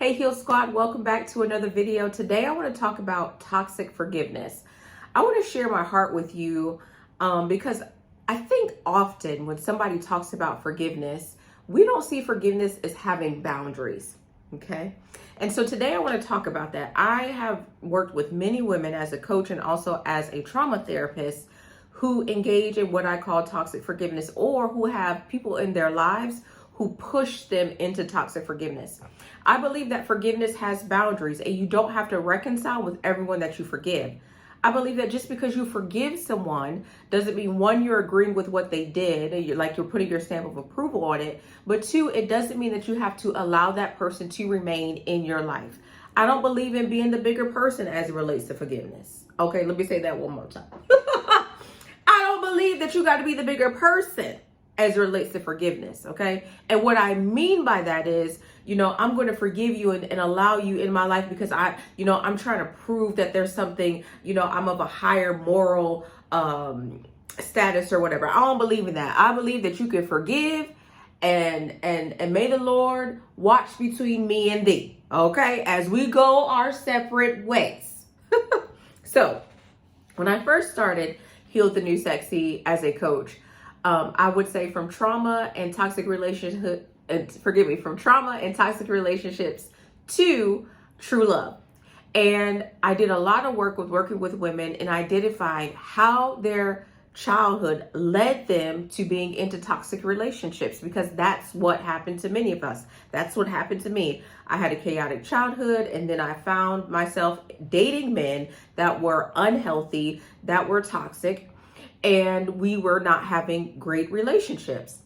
Hey Heal Squad, welcome back to another video. Today I want to talk about toxic forgiveness. I want to share my heart with you because I think often when somebody talks about forgiveness, we don't see forgiveness as having boundaries, okay? And so today I want to talk about that. I have worked with many women as a coach and also as a trauma therapist who engage in what I call toxic forgiveness, or who have people in their lives who push them into toxic forgiveness. I believe that forgiveness has boundaries and you don't have to reconcile with everyone that you forgive. I believe that just because you forgive someone doesn't mean, one, you're agreeing with what they did, and you're putting your stamp of approval on it, but two, it doesn't mean that you have to allow that person to remain in your life. I don't believe in being the bigger person as it relates to forgiveness. Okay, let me say that one more time. I don't believe that you got to be the bigger person as it relates to forgiveness, okay? And what I mean by that is, I'm going to forgive you and allow you in my life because I'm trying to prove that there's something, I'm of a higher moral status or whatever. I don't believe in that. I believe that you can forgive and may the Lord watch between me and thee, okay? As we go our separate ways. So when I first started Heal the New Sexy as a coach, I would say from trauma and toxic relationships to true love. And I did a lot of work with working with women and identifying how their childhood led them to being into toxic relationships, because that's what happened to many of us. That's what happened to me. I had a chaotic childhood, and then I found myself dating men that were unhealthy, that were toxic, and we were not having great relationships.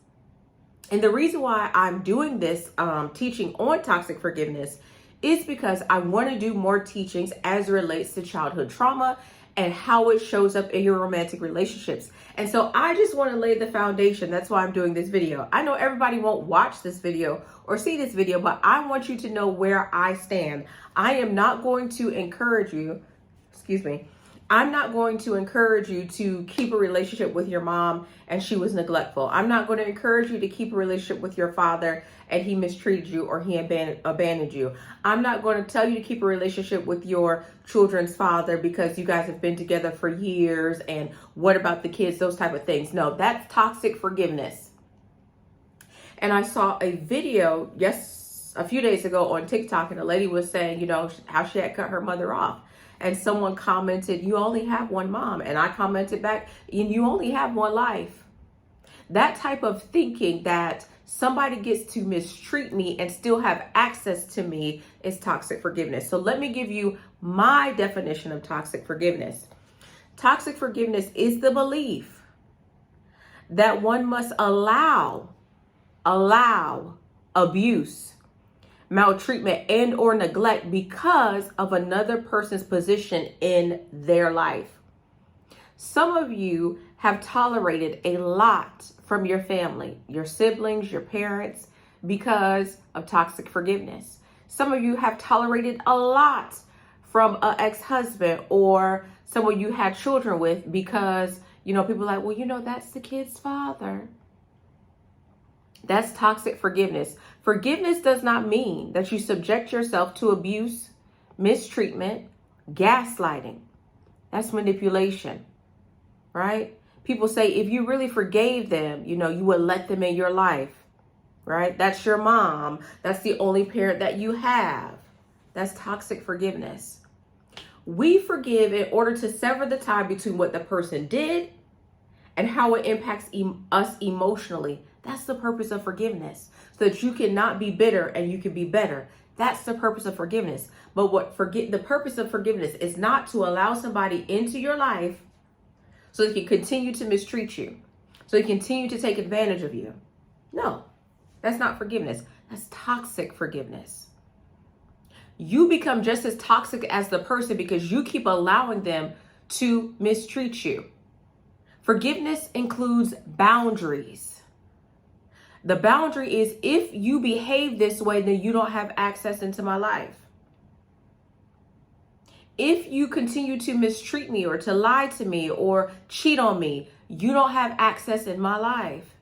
And the reason why I'm doing this teaching on toxic forgiveness is because I want to do more teachings as it relates to childhood trauma and how it shows up in your romantic relationships. And so I just want to lay the foundation. That's why I'm doing this video. I know everybody won't watch this video or see this video, but I want you to know where I stand. I am not going to encourage you, I'm not going to encourage you to keep a relationship with your mom and she was neglectful. I'm not going to encourage you to keep a relationship with your father and he mistreated you or he abandoned you. I'm not going to tell you to keep a relationship with your children's father because you guys have been together for years and what about the kids, those type of things. No, that's toxic forgiveness. And I saw a video a few days ago on TikTok, and a lady was saying, how she had cut her mother off. And someone commented, you only have one mom. And I commented back, you only have one life. That type of thinking that somebody gets to mistreat me and still have access to me is toxic forgiveness. So let me give you my definition of toxic forgiveness. Toxic forgiveness is the belief that one must allow abuse, maltreatment, and or neglect because of another person's position in their life. Some of you have tolerated a lot from your family, your siblings, your parents, because of toxic forgiveness. Some of you have tolerated a lot from an ex-husband or someone you had children with because, people are like, well, that's the kid's father. That's toxic forgiveness. Forgiveness does not mean that you subject yourself to abuse, mistreatment, gaslighting. That's manipulation, right? People say if you really forgave them, you would let them in your life, right? That's your mom. That's the only parent that you have. That's toxic forgiveness. We forgive in order to sever the tie between what the person did and how it impacts us emotionally. That's the purpose of forgiveness, so that you cannot be bitter and you can be better. That's the purpose of forgiveness. But the purpose of forgiveness is not to allow somebody into your life so they can continue to mistreat you, so they continue to take advantage of you. No, that's not forgiveness. That's toxic forgiveness. You become just as toxic as the person because you keep allowing them to mistreat you. Forgiveness includes boundaries. The boundary is, if you behave this way, then you don't have access into my life. If you continue to mistreat me or to lie to me or cheat on me, you don't have access in my life.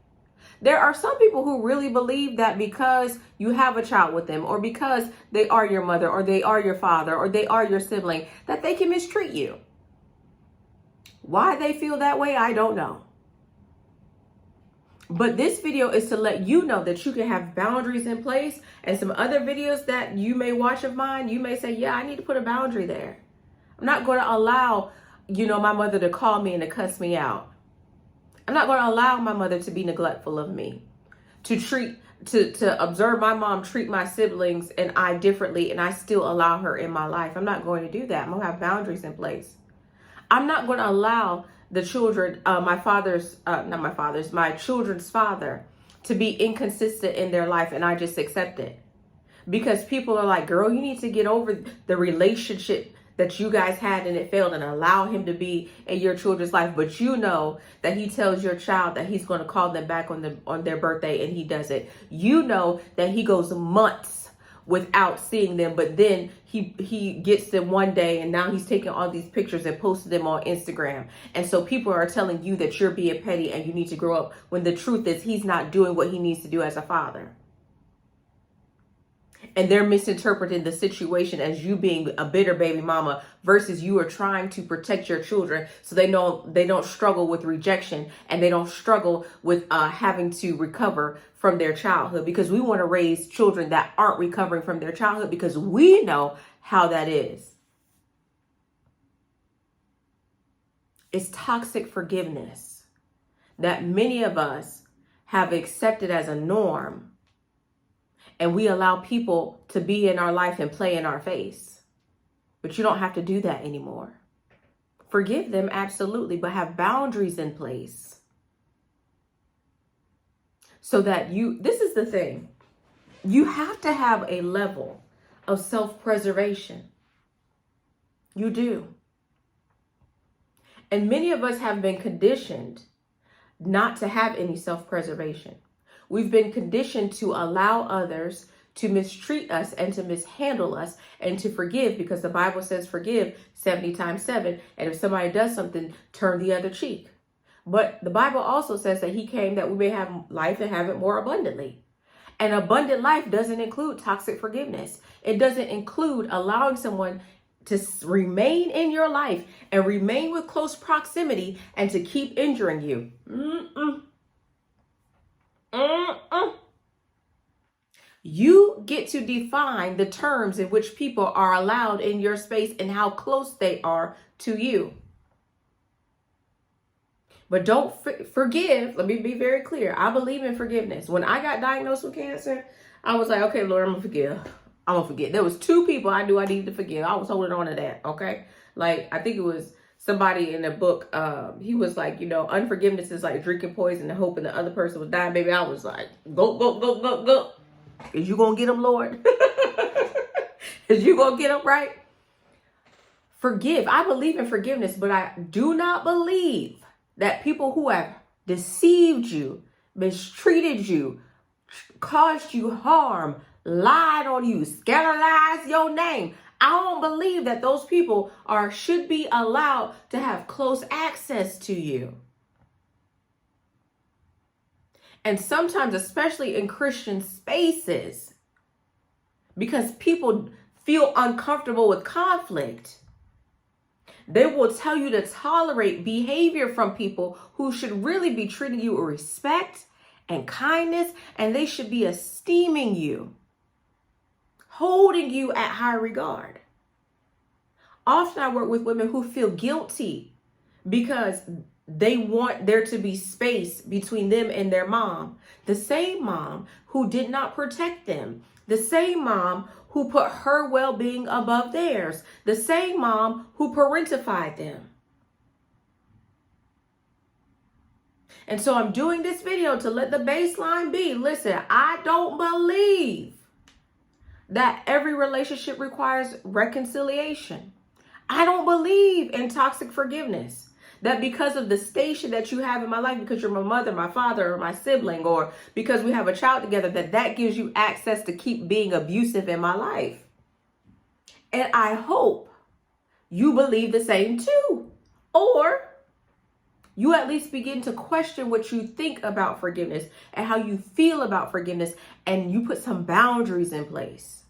There are some people who really believe that because you have a child with them, or because they are your mother, or they are your father, or they are your sibling, that they can mistreat you. Why they feel that way, I don't know. But this video is to let you know that you can have boundaries in place. And some other videos that you may watch of mine, you may say, yeah, I need to put a boundary there. I'm not going to allow, my mother to call me and to cuss me out. I'm not going to allow my mother to be neglectful of me, to observe my mom treat my siblings and I differently, and I still allow her in my life. I'm not going to do that. I'm going to have boundaries in place. I'm not going to allow the children, my children's father, to be inconsistent in their life, and I just accept it. Because people are like, girl, you need to get over the relationship that you guys had and it failed, and allow him to be in your children's life. But you know that he tells your child that he's going to call them back on their birthday, and he does it. You know that he goes months without seeing them, but then he gets them one day, and now he's taking all these pictures and posted them on Instagram. And so people are telling you that you're being petty and you need to grow up, when the truth is he's not doing what he needs to do as a father. And they're misinterpreting the situation as you being a bitter baby mama, versus you are trying to protect your children so they don't struggle with rejection, and they don't struggle with having to recover from their childhood, because we want to raise children that aren't recovering from their childhood, because we know how that is. It's toxic forgiveness that many of us have accepted as a norm. And we allow people to be in our life and play in our face. But you don't have to do that anymore. Forgive them, absolutely, but have boundaries in place. So that this is the thing, you have to have a level of self-preservation. You do. And many of us have been conditioned not to have any self-preservation. We've been conditioned to allow others to mistreat us and to mishandle us, and to forgive, because the Bible says forgive 70 times 7. And if somebody does something, turn the other cheek. But the Bible also says that he came that we may have life and have it more abundantly. And abundant life doesn't include toxic forgiveness. It doesn't include allowing someone to remain in your life and remain with close proximity and to keep injuring you. You get to define the terms in which people are allowed in your space and how close they are to you. But don't forgive. Let me be very clear. I believe in forgiveness. When I got diagnosed with cancer, I was like, okay, Lord, I'm going to forgive. I'm going to forget. There was 2 people I knew I needed to forgive. I was holding on to that. Okay. Like, I think it was somebody in a book, he was like, unforgiveness is like drinking poison and hoping the other person was dying. Baby, I was like, go. Is you gonna get them, Lord? Is you gonna get them, right? Forgive. I believe in forgiveness, but I do not believe that people who have deceived you, mistreated you, caused you harm, lied on you, scandalized your name, I don't believe that those people should be allowed to have close access to you. And sometimes, especially in Christian spaces, because people feel uncomfortable with conflict, they will tell you to tolerate behavior from people who should really be treating you with respect and kindness, and they should be esteeming you, holding you at high regard. Often I work with women who feel guilty because they want there to be space between them and their mom. The same mom who did not protect them. The same mom who put her well-being above theirs. The same mom who parentified them. And so I'm doing this video to let the baseline be, listen, I don't believe that every relationship requires reconciliation. I don't believe in toxic forgiveness. That because of the station that you have in my life, because you're my mother, my father, or my sibling, or because we have a child together, that gives you access to keep being abusive in my life. And I hope you believe the same too. Or you at least begin to question what you think about forgiveness and how you feel about forgiveness, and you put some boundaries in place.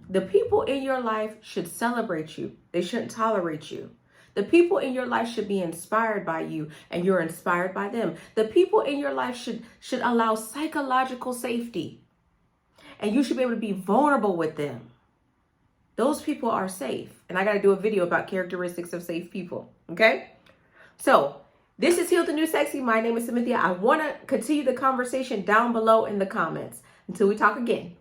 The people in your life should celebrate you. They shouldn't tolerate you. The people in your life should be inspired by you, and you're inspired by them. The people in your life should allow psychological safety, and you should be able to be vulnerable with them. Those people are safe. And I got to do a video about characteristics of safe people. Okay? So this is Heal the New Sexy. My name is Ceminthia. I want to continue the conversation down below in the comments. Until we talk again.